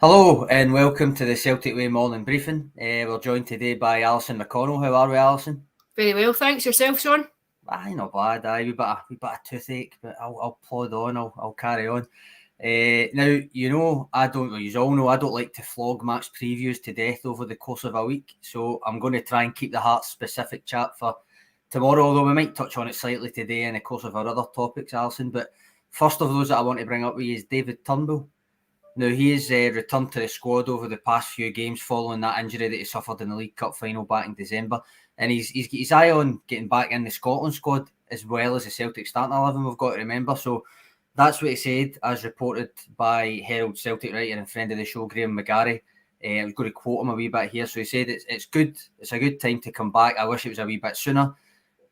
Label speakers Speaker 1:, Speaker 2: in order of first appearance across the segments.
Speaker 1: Hello and welcome to the Celtic Way morning briefing. We're joined today by Alison McConnell. How are we, Alison?
Speaker 2: Very well, thanks. Yourself, Sean?
Speaker 1: Aye, not bad. Aye, we've got a toothache, but I'll plod on. I'll carry on. Now, you all know I don't like to flog match previews to death over the course of a week, so I'm going to try and keep the Heart-specific chat for tomorrow, although we might touch on it slightly today in the course of our other topics, Alison. But first of those that I want to bring up with you is David Turnbull. Now, he has returned to the squad over the past few games following that injury that he suffered in the League Cup final back in December. And he's got his eye on getting back in the Scotland squad as well as the Celtic starting 11, we've got to remember. So that's what he said, as reported by Herald Celtic writer and friend of the show, Graham McGarry. I was going to quote him a wee bit here. So he said, it's good. It's a good time to come back. I wish it was a wee bit sooner.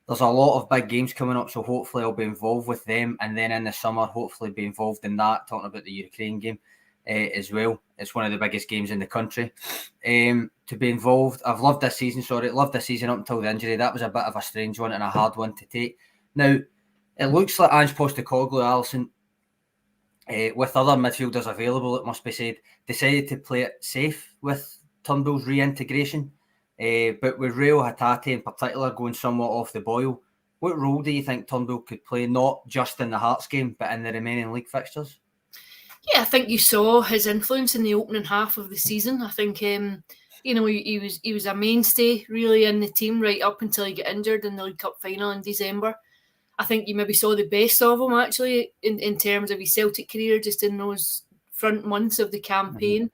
Speaker 1: There's a lot of big games coming up, so hopefully I'll be involved with them. And then in the summer, hopefully be involved in that, talking about the Ukraine game. As well. It's one of the biggest games in the country. To be involved, I've loved this season up until the injury. That was a bit of a strange one and a hard one to take. Now, it looks like Ange Postecoglou, Alison, with other midfielders available, it must be said, decided to play it safe with Turnbull's reintegration. But with Real Hatate in particular going somewhat off the boil, what role do you think Turnbull could play, not just in the Hearts game, but in the remaining league fixtures?
Speaker 2: Yeah, I think you saw his influence in the opening half of the season. I think, he was a mainstay really in the team right up until he got injured in the League Cup final in December. I think you maybe saw the best of him actually in terms of his Celtic career just in those front months of the campaign.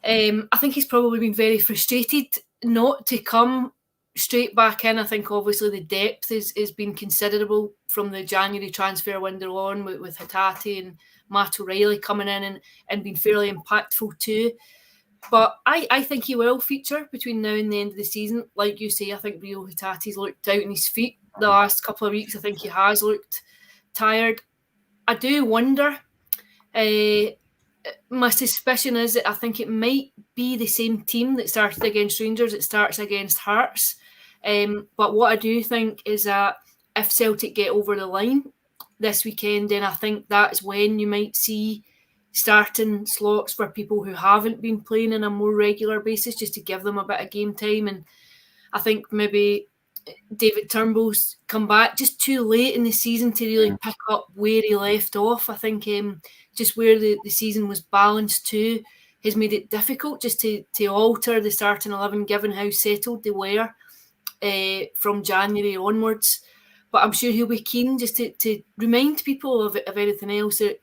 Speaker 2: I think he's probably been very frustrated not to come straight back in. I think obviously the depth has been considerable from the January transfer window on with Hatate and Matt O'Reilly coming in and being fairly impactful too. But I think he will feature between now and the end of the season. Like you say, I think Rio Hatate's looked out on his feet the last couple of weeks. I think he has looked tired. I do wonder. My suspicion is that I think it might be the same team that started against Rangers that starts against Hearts. But what I do think is that if Celtic get over the line this weekend, then I think that's when you might see starting slots for people who haven't been playing on a more regular basis, just to give them a bit of game time. And I think maybe David Turnbull's come back just too late in the season to really pick up where he left off. I think just where the season was balanced too has made it difficult just to alter the starting 11, given how settled they were from January onwards. But I'm sure he'll be keen just to remind people of anything else that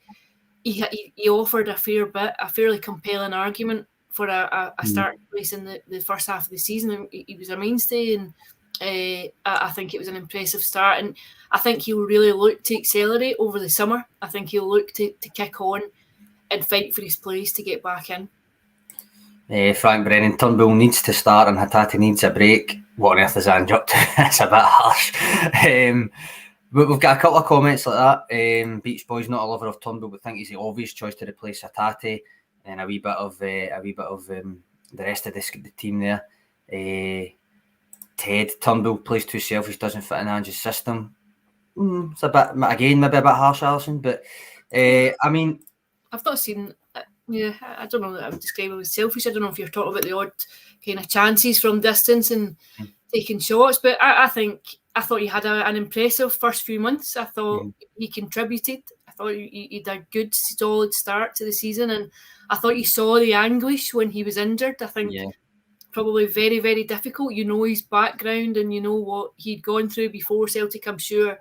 Speaker 2: he offered a fairly compelling argument for a starting place in the first half of the season. He was a mainstay, and I think it was an impressive start. And I think he'll really look to accelerate over the summer. I think he'll look to kick on and fight for his place to get back in.
Speaker 1: Frank Brennan, Turnbull needs to start and Hatate needs a break. What on earth is Ange up to? It's a bit harsh. But we've got a couple of comments like that. Beach Boy's not a lover of Turnbull, but think he's the obvious choice to replace Hatate, and a wee bit of the rest of the team there. Ted, Turnbull plays too selfish, doesn't fit in Ange's system. It's a bit, again, maybe a bit harsh, Alison. But I mean,
Speaker 2: I've not seen. Yeah, I don't know that I would describe it as selfish. I don't know if you're talking about the odd kind of chances from distance and taking shots, but I thought he had an impressive first few months. I thought he contributed. I thought he did a good, solid start to the season, and I thought you saw the anguish when he was injured. I think probably very, very difficult. You know his background and you know what he'd gone through before Celtic. I'm sure,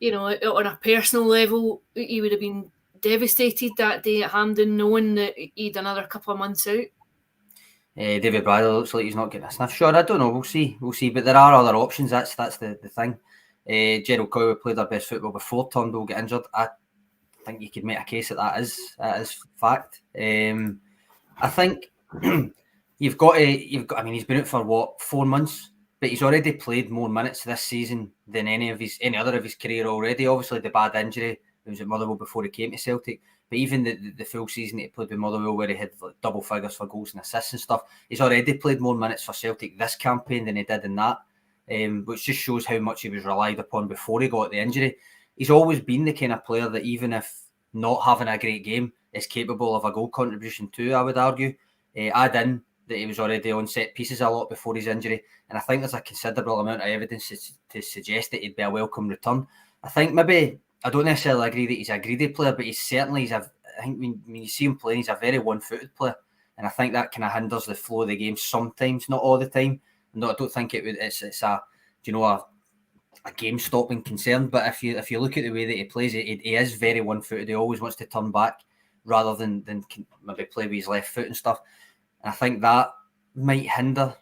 Speaker 2: on a personal level, he would have been devastated that day at Hampden, knowing that he'd another couple of months out.
Speaker 1: David Bradley looks like he's not getting a sniff. Sure, I don't know. We'll see. But there are other options. That's the thing. Gerald Coyle played their best football before Turnbull got injured. I think you could make a case that is fact. I think you've got. I mean, he's been out for 4 months, but he's already played more minutes this season than any other of his career already. Obviously, the bad injury. He was at Motherwell before he came to Celtic, but even the full season that he played with Motherwell, where he had double figures for goals and assists and stuff, he's already played more minutes for Celtic this campaign than he did in that, which just shows how much he was relied upon before he got the injury. He's always been the kind of player that even if not having a great game, is capable of a goal contribution too, I would argue. Add in that he was already on set pieces a lot before his injury, and I think there's a considerable amount of evidence to suggest that he'd be a welcome return. I think maybe, I don't necessarily agree that he's a greedy player, but I think when you see him playing, he's a very one-footed player, and I think that kind of hinders the flow of the game sometimes, not all the time. No, I don't think it's a game-stopping concern. But if you look at the way that he plays, he is very one-footed. He always wants to turn back rather than maybe play with his left foot and stuff. And I think that might hinder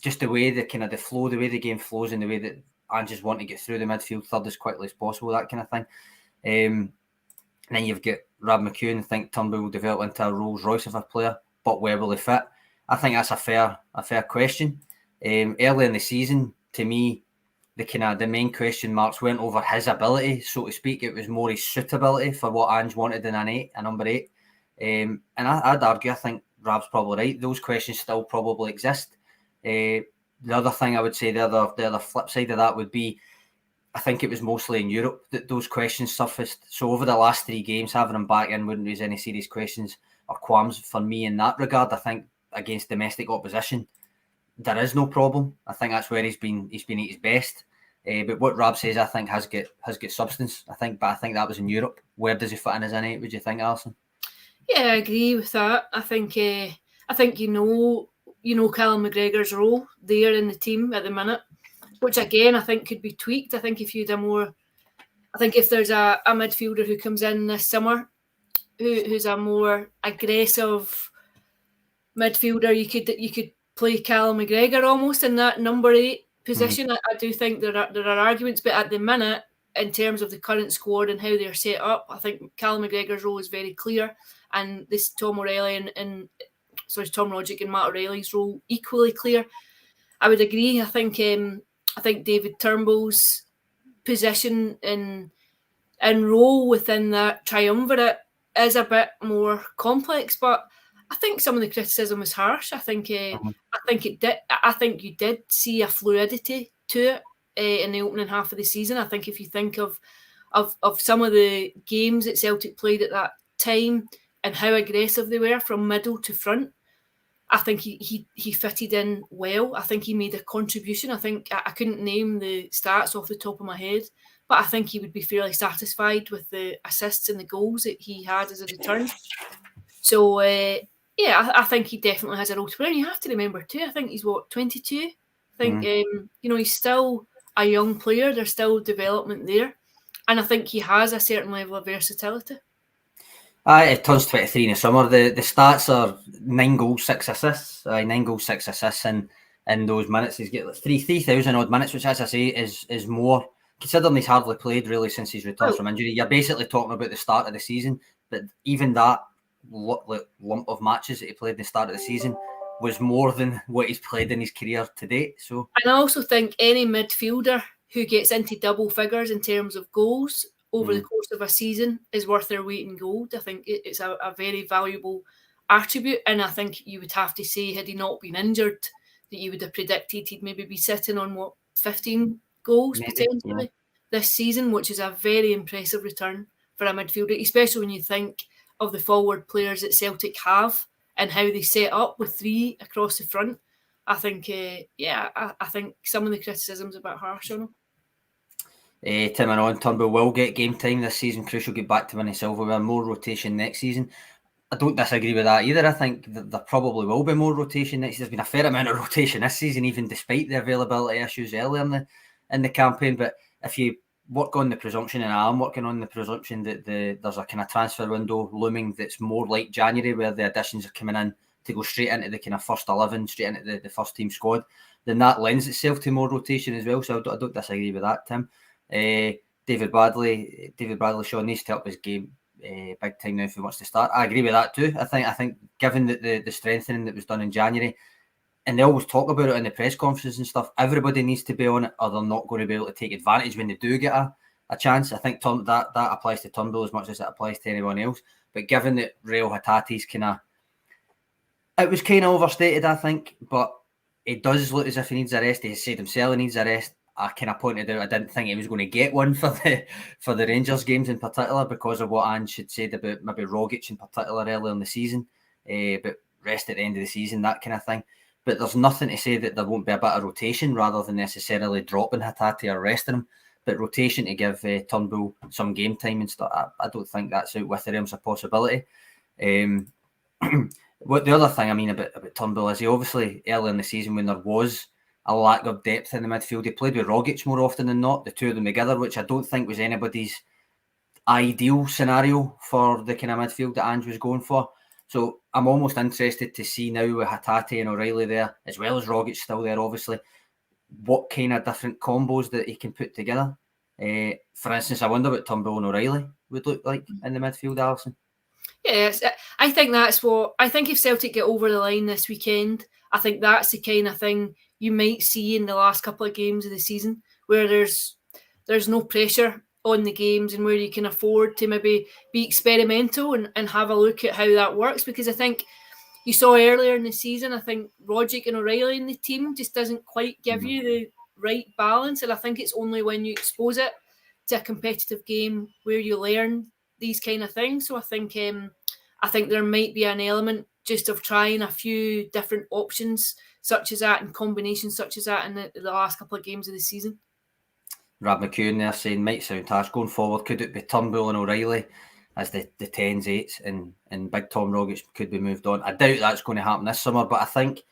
Speaker 1: just the way the flow, the way the game flows, and the way that Ange's want to get through the midfield third as quickly as possible, that kind of thing. And then you've got Rab McEwen. I think Turnbull will develop into a Rolls Royce of a player, but where will he fit? I think that's a fair question. Early in the season, to me, the main question marks weren't over his ability, so to speak. It was more his suitability for what Ange wanted in a number 8. And I'd argue, I think Rab's probably right. Those questions still probably exist. The other thing I would say, the other flip side of that would be, I think it was mostly in Europe that those questions surfaced. So over the last 3 games, having him back in wouldn't raise any serious questions or qualms for me in that regard. I think against domestic opposition, there is no problem. I think that's where he's been at his best. But what Rab says, I think has got substance. I think that was in Europe. Where does he fit in as an 8? Would you think, Alison?
Speaker 2: Yeah, I agree with that. I think you know Callum McGregor's role there in the team at the minute, which again I think could be tweaked. I think if there's a midfielder who comes in this summer who's a more aggressive midfielder, you could play Callum McGregor almost in that number 8 position. I do think there are arguments, but at the minute, in terms of the current squad and how they're set up, I think Callum McGregor's role is very clear, and this Tom Rodgick and Matt O'Reilly's role equally clear. I would agree. I think David Turnbull's position and role within that triumvirate is a bit more complex, but I think some of the criticism was harsh. I think you did see a fluidity to it in the opening half of the season. I think if you think of some of the games that Celtic played at that time and how aggressive they were from middle to front, I think he fitted in well. I think he made a contribution. I think I couldn't name the stats off the top of my head, but I think he would be fairly satisfied with the assists and the goals that he had as a return. So, I think he definitely has a role to play. And you have to remember too, I think he's 22? I think, he's still a young player. There's still development there. And I think he has a certain level of versatility.
Speaker 1: It turns 23 in the summer. The stats are 9 goals, 6 assists. 9 goals, 6 assists in those minutes. He's got 3,000 odd minutes, which, as I say, is more. Considering he's hardly played really since he's returned from injury, you're basically talking about the start of the season. But even that lump of matches that he played at the start of the season was more than what he's played in his career to date. So, and
Speaker 2: I also think any midfielder who gets into double figures in terms of goals over the course of a season is worth their weight in gold. I think it's a very valuable attribute, and I think you would have to say, had he not been injured, that you would have predicted he'd maybe be sitting on 15 goals potentially this season, which is a very impressive return for a midfielder, especially when you think of the forward players that Celtic have and how they set up with 3 across the front. I think, I think some of the criticism's a bit harsh on him.
Speaker 1: Tim and on, Turnbull will get game time this season. Crucial, get back to winning silverware. More rotation next season. I don't disagree with that either. I think that there probably will be more rotation next season. There's been a fair amount of rotation this season, even despite the availability issues earlier in the campaign. But if you work on the presumption, and I'm working on the presumption that there's a kind of transfer window looming that's more like January, where the additions are coming in to go straight into the kind of first 11, straight into the first team squad, then that lends itself to more rotation as well. So I don't disagree with that, Tim. David Bradley Shaw needs to help his game big time now if he wants to start. I agree with that too. I think given that the strengthening that was done in January, and they always talk about it in the press conferences and stuff, everybody needs to be on it or they're not going to be able to take advantage when they do get a chance. I think that applies to Turnbull as much as it applies to anyone else. But given that Real Hatati's it was kind of overstated, I think, but it does look as if he needs a rest. He said himself he needs a rest. I kind of pointed out I didn't think he was going to get one for the Rangers games in particular because of what Ange had said about maybe Rogic in particular earlier in the season, but rest at the end of the season, that kind of thing. But there's nothing to say that there won't be a bit of rotation rather than necessarily dropping Hatate or resting him. But rotation to give Turnbull some game time and stuff, I don't think that's out with the realms of possibility. What the other thing I mean about Turnbull is he obviously early in the season when there was a lack of depth in the midfield, he played with Rogic more often than not, the two of them together, which I don't think was anybody's ideal scenario for the kind of midfield that Ange was going for. So I'm almost interested to see now with Hatate and O'Reilly there, as well as Rogic still there, obviously, what kind of different combos that he can put together. For instance, I wonder what Turnbull and O'Reilly would look like in the midfield, Alison.
Speaker 2: Yes, I think that's what I think if Celtic get over the line this weekend, I think that's the kind of thing you might see in the last couple of games of the season where there's no pressure on the games and where you can afford to maybe be experimental and have a look at how that works, because I think you saw earlier in the season, I think Rogic and O'Reilly in the team just doesn't quite give you the right balance, and I think it's only when you expose it to a competitive game where you learn these kind of things. So I think there might be an element just of trying a few different options such as that and combinations such as that in the last couple of games of the season.
Speaker 1: Rab McEwen there saying might sound harsh going forward. Could it be Turnbull and O'Reilly as the 10s, 8s and Big Tom Rogic could be moved on? I doubt that's going to happen this summer, but I think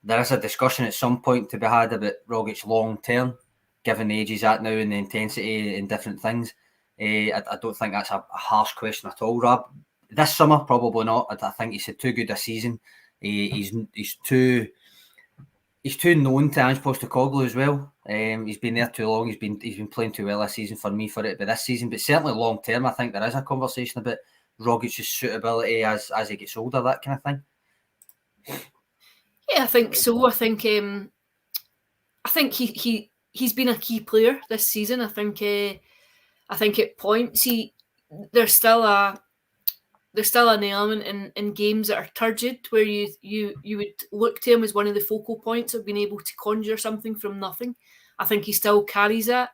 Speaker 1: there is a discussion at some point to be had about Rogic long term, given the age he's at now and the intensity and different things. I don't think that's a harsh question at all, Rab. This summer, probably not. I think he's had too good a season. He's too known to Ange Postecoglou as well. He's been there too long. He's been playing too well this season for me for it to be this season. But certainly long term, I think there is a conversation about Rogic's suitability as he gets older, that kind of thing.
Speaker 2: Yeah, I think so. I think he's been a key player this season. I think at points there's still an element in games that are turgid where you would look to him as one of the focal points of being able to conjure something from nothing. I think he still carries that.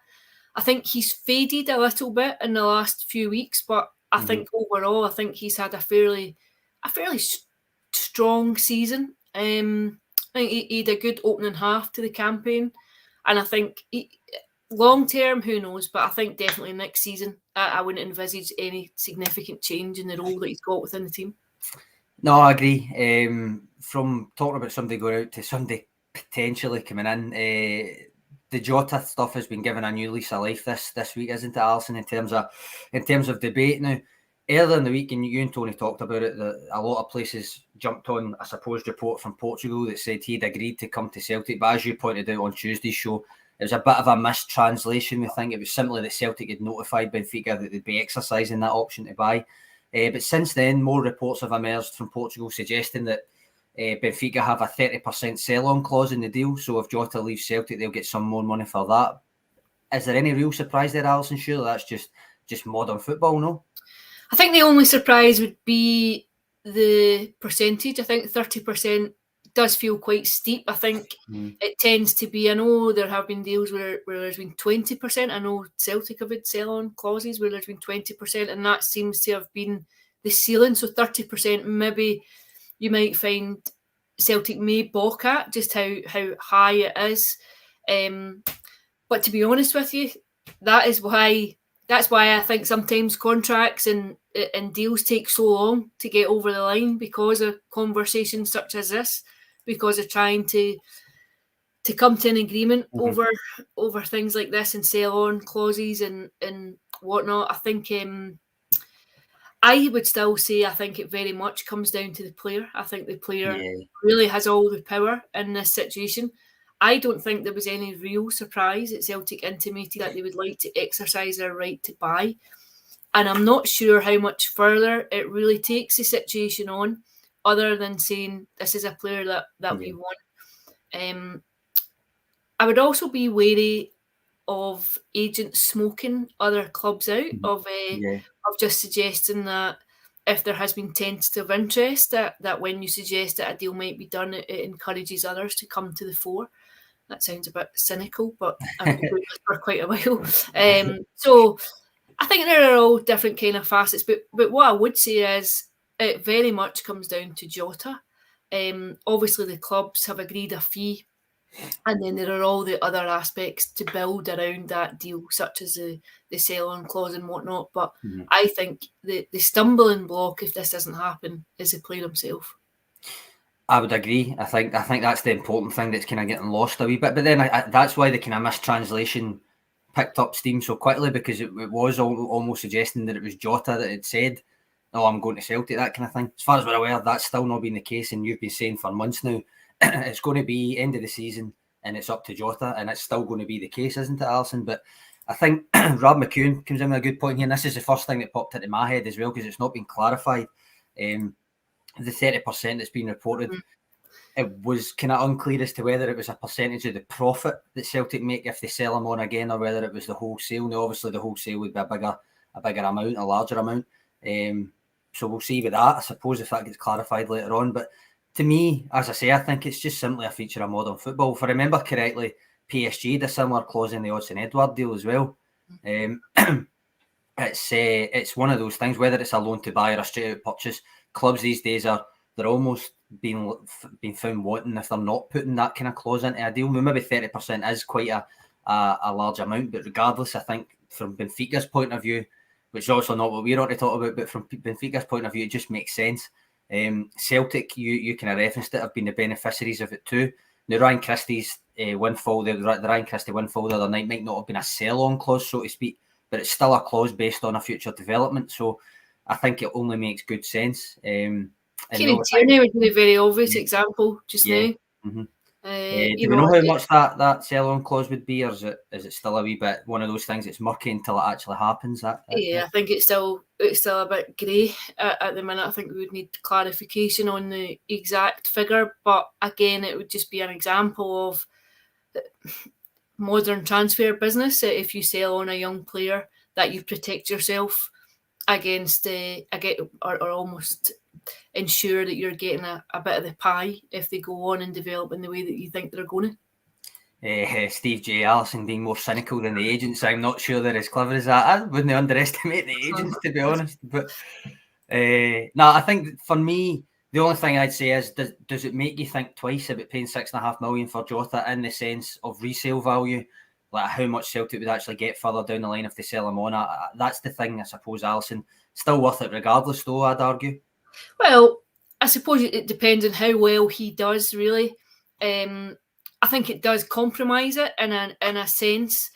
Speaker 2: I think he's faded a little bit in the last few weeks, but I think overall, I think he's had a fairly strong season. I think he had a good opening half to the campaign, and I think long term, who knows? But I think definitely next season, I wouldn't envisage any significant change in the role that he's got within the team.
Speaker 1: No, I agree. From talking about somebody going out to somebody potentially coming in, the Jota stuff has been given a new lease of life this week, isn't it, Alison? In terms of debate now. Earlier in the week, and you and Tony talked about it, that a lot of places jumped on a supposed report from Portugal that said he'd agreed to come to Celtic. But as you pointed out on Tuesday's show, it was a bit of a mistranslation. We think it was simply that Celtic had notified Benfica that they'd be exercising that option to buy. But since then, more reports have emerged from Portugal suggesting that Benfica have a 30% sell-on clause in the deal. So if Jota leaves Celtic, they'll get some more money for that. Is there any real surprise there, Alison? Surely that's just modern football, no?
Speaker 2: I think the only surprise would be the percentage. I think 30% does feel quite steep. I think it tends to be, I know there have been deals where there's been 20%. I know Celtic have had sell-on clauses where there's been 20%, and that seems to have been the ceiling. So 30% maybe you might find Celtic may balk at just how high it is. But to be honest with you, that's why I think sometimes contracts and deals take so long to get over the line, because of conversations such as this, because of trying to come to an agreement over things like this and sell-on clauses and whatnot. I think I would still say I think it very much comes down to the player. I think the player really has all the power in this situation. I don't think there was any real surprise that Celtic intimated that they would like to exercise their right to buy. And I'm not sure how much further it really takes the situation on, other than saying this is a player that we want. I would also be wary of agents smoking other clubs out, of just suggesting that if there has been tentative interest, that when you suggest that a deal might be done, it encourages others to come to the fore. That sounds a bit cynical, but I've been doing this for quite a while. So I think there are all different kind of facets, but what I would say is it very much comes down to Jota. Obviously, the clubs have agreed a fee, and then there are all the other aspects to build around that deal, such as the sell-on clause and whatnot. But I think the stumbling block, if this doesn't happen, is the player himself.
Speaker 1: I would agree. I think that's the important thing that's kind of getting lost a wee bit. But then that's why the kind of mistranslation picked up steam so quickly, because it was almost suggesting that it was Jota that had said, "Oh, I'm going to Celtic," that kind of thing. As far as we're aware, that's still not been the case, and you've been saying for months now it's going to be end of the season and it's up to Jota, and it's still going to be the case, isn't it, Alison? But I think Rob McCune comes in with a good point here, and this is the first thing that popped into my head as well, because it's not been clarified. The 30% that's been reported, it was kind of unclear as to whether it was a percentage of the profit that Celtic make if they sell him on again, or whether it was the wholesale. Now, obviously, the wholesale would be a bigger amount, a larger amount. So we'll see with that, I suppose, if that gets clarified later on. But to me, as I say, I think it's just simply a feature of modern football. If I remember correctly, PSG had a similar clause in the Odsonne Edouard deal as well. It's one of those things, whether it's a loan to buy or a straight out purchase. Clubs these days they're almost being found wanting if they're not putting that kind of clause into a deal. Maybe 30% is quite a large amount, but regardless, I think from Benfica's point of view, which is also not what we're on to talk about, but from Benfica's point of view, it just makes sense. Celtic, you kind of referenced it, have been the beneficiaries of it too. Now, Ryan Christie's windfall, the Ryan Christie windfall the other night might not have been a sell-on clause, so to speak, but it's still a clause based on a future development. So I think it only makes good sense.
Speaker 2: Kieran Tierney would be a very obvious example just now.
Speaker 1: Do we know how much that sell-on clause would be, or is it still a wee bit one of those things that's murky until it actually happens?
Speaker 2: I think it's still a bit grey at the minute. I think we would need clarification on the exact figure, but again, it would just be an example of modern transfer business. If you sell on a young player, that you protect yourself against or almost ensure that you're getting a bit of the pie if they go on and develop in the way that you think they're going
Speaker 1: to. Steve J. Allison being more cynical than the agents. I'm not sure they're as clever as that. I wouldn't underestimate the agents, to be honest. But I think for me, the only thing I'd say is, does it make you think twice about paying $6.5 million for Jota, in the sense of resale value? Like how much Celtic would actually get further down the line if they sell him on. That's the thing, I suppose, Alison. Still worth it regardless, though, I'd argue.
Speaker 2: Well, I suppose it depends on how well he does, really. I think it does compromise it in a sense,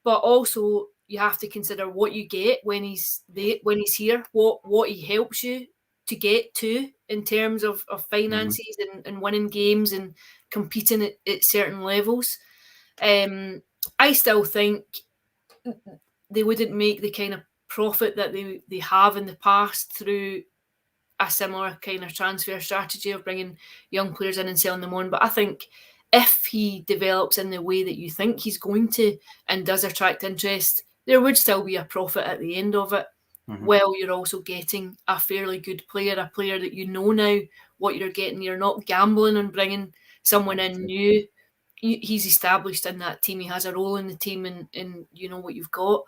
Speaker 2: but also you have to consider what you get when he's here, what he helps you to get to in terms of finances and winning games and competing at certain levels. I still think they wouldn't make the kind of profit that they have in the past through a similar kind of transfer strategy of bringing young players in and selling them on. But I think if he develops in the way that you think he's going to and does attract interest, there would still be a profit at the end of it. While you're also getting a fairly good player, a player that you know now what you're getting. You're not gambling on bringing someone in new. He's established in that team. He has a role in the team, and you know what you've got.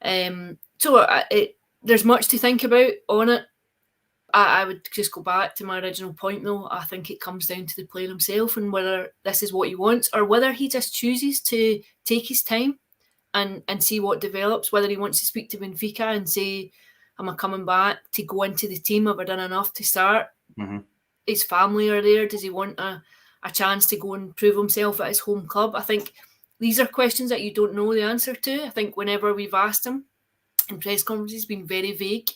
Speaker 2: So there's much to think about on it. I would just go back to my original point, though. I think it comes down to the player himself and whether this is what he wants, or whether he just chooses to take his time and see what develops, whether he wants to speak to Benfica and say, am I coming back to go into the team? Have I done enough to start? His family are there. Does he want a chance to go and prove himself at his home club? I think these are questions that you don't know the answer to. I think whenever we've asked him in press conferences, he's been very vague.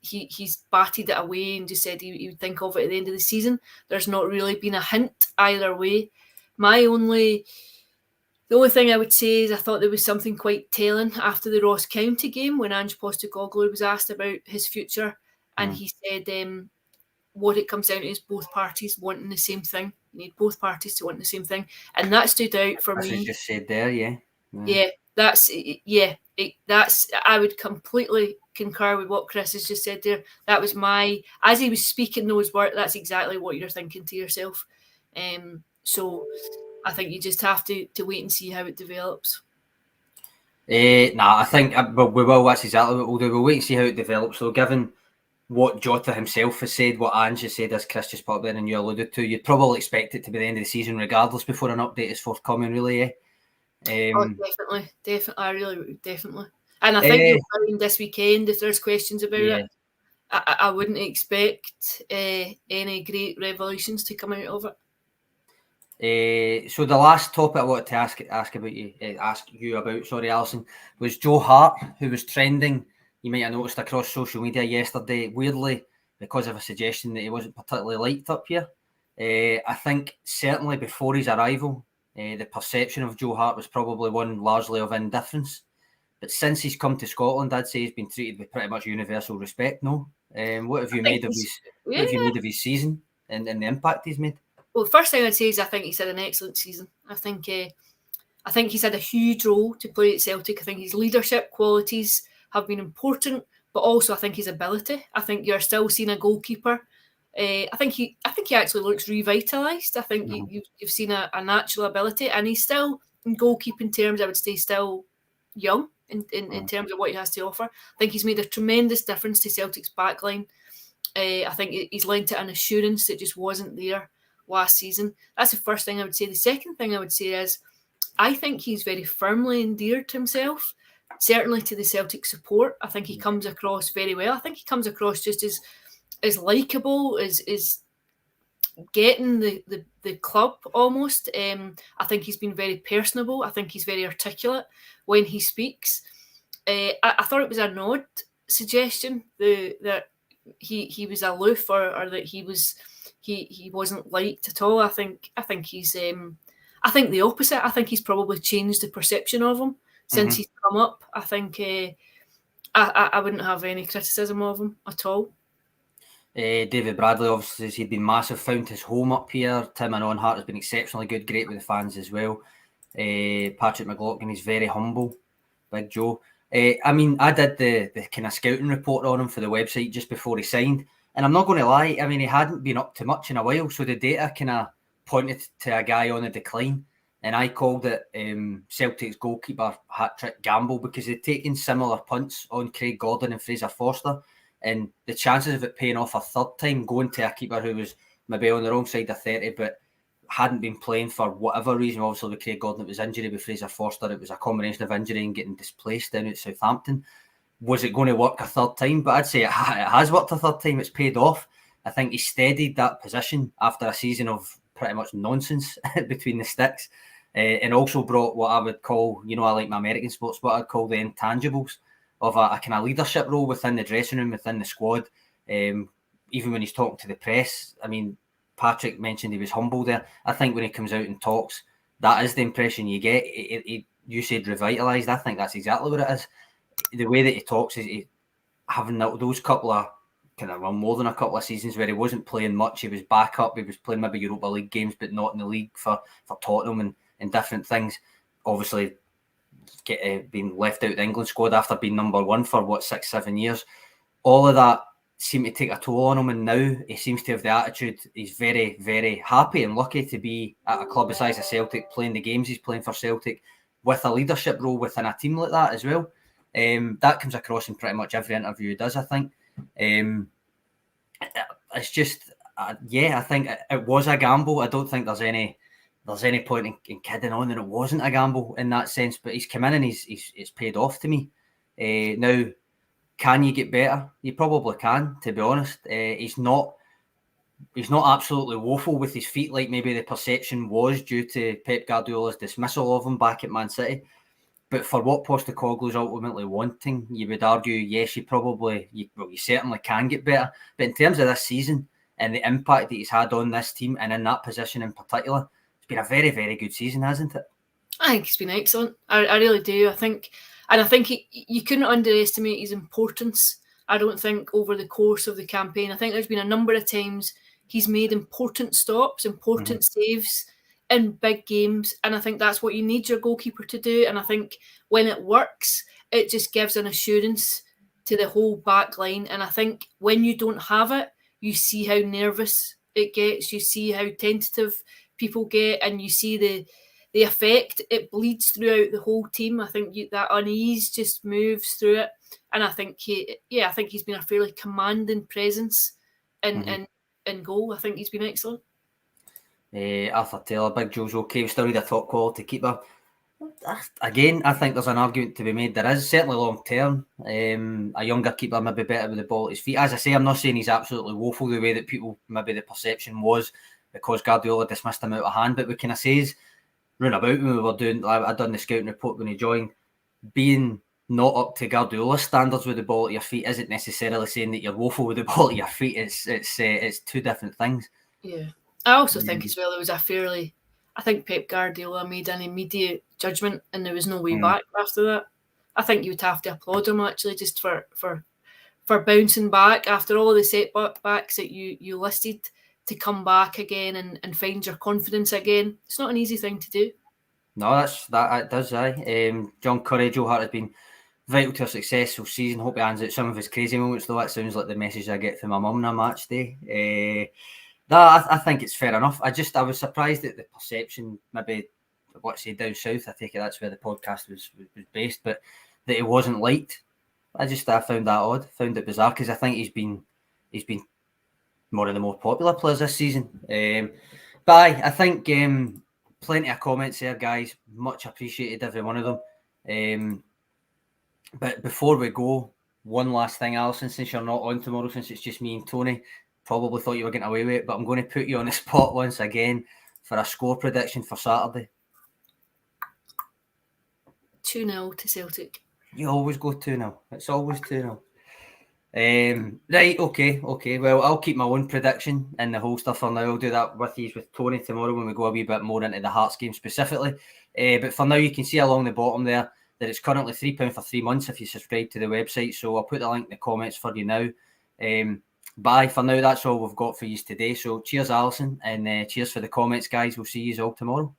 Speaker 2: He's batted it away and just said he would think of it at the end of the season. There's not really been a hint either way. The only thing I would say is I thought there was something quite telling after the Ross County game when Ange Postecoglou was asked about his future, and he said what it comes down to is both parties wanting the same thing. You need both parties to want the same thing, and that stood out for me.
Speaker 1: As you just said there,
Speaker 2: I would completely concur with what Chris has just said there. That was as he was speaking those words, that's exactly what you're thinking to yourself. So I think you just have to wait and see how it develops.
Speaker 1: I think we will. That's exactly what we'll do. We'll wait and see how it develops. So, given what Jota himself has said, what Ange has said, as Chris just put up there and you alluded to, you'd probably expect it to be the end of the season regardless before an update is forthcoming, really,
Speaker 2: Definitely. I really would, definitely. And I think you'll find this weekend, if there's questions about it, I wouldn't expect any great revelations to come out of it.
Speaker 1: So the last topic I wanted to ask you about, Alison, was Joe Hart, who was trending. You might have noticed across social media yesterday, weirdly, because of a suggestion that he wasn't particularly liked up here. I think certainly before his arrival, the perception of Joe Hart was probably one largely of indifference. But since he's come to Scotland, I'd say he's been treated with pretty much universal respect. No, what have you made of his season and the impact he's made?
Speaker 2: Well, the first thing I'd say is I think he's had an excellent season. I think he's had a huge role to play at Celtic. I think his leadership qualities have been important, but also I think his ability. I think you're still seeing a goalkeeper. I think he actually looks revitalised. I think you've seen a natural ability, and he's still, in goalkeeping terms, I would say still young in terms of what he has to offer. I think he's made a tremendous difference to Celtic's backline. I think he's lent it an assurance that just wasn't there last season. That's the first thing I would say. The second thing I would say is I think he's very firmly endeared to himself, certainly to the Celtic support. I think he comes across very well. I think he comes across just as likeable, as getting the club almost. I think he's been very personable. I think he's very articulate when he speaks. I thought it was an odd suggestion that he was aloof or that he wasn't liked at all. I think he's I think the opposite. I think he's probably changed the perception of him since he's come up. I think I wouldn't have any criticism of him at all.
Speaker 1: David Bradley obviously says he'd been massive, found his home up here. Tim and Hart has been exceptionally good, great with the fans as well. Patrick McLaughlin is very humble, Big Joe. I mean, I did the kind of scouting report on him for the website just before he signed, and I'm not going to lie, I mean, he hadn't been up to much in a while, so the data kind of pointed to a guy on the decline, and I called it Celtic's goalkeeper hat-trick gamble because they'd taken similar punts on Craig Gordon and Fraser Forster, and the chances of it paying off a third time, going to a keeper who was maybe on the wrong side of 30 but hadn't been playing for whatever reason. Obviously with Craig Gordon it was injury, with Fraser Forster it was a combination of injury and getting displaced down at Southampton. Was it going to work a third time? But I'd say it has worked a third time. It's paid off. I think he steadied that position after a season of pretty much nonsense between the sticks, and also brought what I would call, I like my American sports, what I'd call the intangibles of a kind of leadership role within the dressing room, within the squad. Even when he's talking to the press, I mean, Patrick mentioned he was humble there. I think when he comes out and talks, that is the impression you get. You said revitalised. I think that's exactly what it is. The way that he talks is having those couple of more than a couple of seasons where he wasn't playing much. He was back up. He was playing maybe Europa League games, but not in the league for Tottenham and different things. Obviously, being left out of the England squad after being number one for 6-7 years. All of that seemed to take a toll on him, and now he seems to have the attitude. He's very, very happy and lucky to be at a club the size of Celtic, playing the games he's playing for Celtic, with a leadership role within a team like that as well. That comes across in pretty much every interview he does, I think. It's just, I think it was a gamble. I don't think there's any point in kidding on that it wasn't a gamble in that sense, but he's come in and it's paid off to me. Now, can you get better? You probably can, to be honest. He's not absolutely woeful with his feet like maybe the perception was due to Pep Guardiola's dismissal of him back at Man City. But for what Postecoglou's ultimately wanting, you would argue, yes, you certainly can get better. But in terms of this season and the impact that he's had on this team and in that position in particular, it's been a very, very good season, hasn't it?
Speaker 2: I think it's been excellent. I really do. I think you couldn't underestimate his importance. I don't think over the course of the campaign. I think there's been a number of times he's made important stops, important saves in big games, and I think that's what you need your goalkeeper to do. And I think when it works, it just gives an assurance to the whole back line. And I think when you don't have it, you see how nervous it gets. You see how tentative people get, and you see the effect it bleeds throughout the whole team. I think that unease just moves through it, and I think he's been a fairly commanding presence in goal. I think he's been excellent.
Speaker 1: Arthur Taylor, Big Joe's okay. We still need a top quality keeper. Again, I think there's an argument to be made. There is certainly long term. A younger keeper may be better with the ball at his feet. As I say, I'm not saying he's absolutely woeful the way that people, maybe the perception was because Guardiola dismissed him out of hand. But we kind of says, run about when we were doing, I'd done the scouting report when he joined, being not up to Guardiola's standards with the ball at your feet isn't necessarily saying that you're woeful with the ball at your feet. It's two different things.
Speaker 2: Yeah. I also think as well, it was I think Pep Guardiola made an immediate judgment and there was no way back after that. I think you would have to applaud him actually just for bouncing back after all the setbacks that you listed, to come back again and find your confidence again. It's not an easy thing to do.
Speaker 1: No, it does, aye. John Curry, Joe Hart has been vital to a successful season. Hope he hands out some of his crazy moments, though. That sounds like the message I get from my mum on a match day. I think it's fair enough. I was surprised at the perception, maybe what say down south. I take it that's where the podcast was based, but that it wasn't liked. I found that odd, found it bizarre because I think he's been one of the more popular players this season. But I think plenty of comments there, guys. Much appreciated, every one of them. But before we go, one last thing, Alison, since you're not on tomorrow, since it's just me and Tony. Probably thought you were getting away with it, but I'm going to put you on the spot once again for a score prediction for Saturday.
Speaker 2: 2-0 to Celtic.
Speaker 1: You always go 2-0. It's always 2-0. Right, okay. Well, I'll keep my own prediction in the holster for now. I'll do that with Tony tomorrow when we go a wee bit more into the Hearts game specifically. But for now, you can see along the bottom there that it's currently £3 for 3 months if you subscribe to the website. So I'll put the link in the comments for you now. Bye for now. That's all we've got for you today. So cheers, Alison, and cheers for the comments, guys. We'll see you all tomorrow.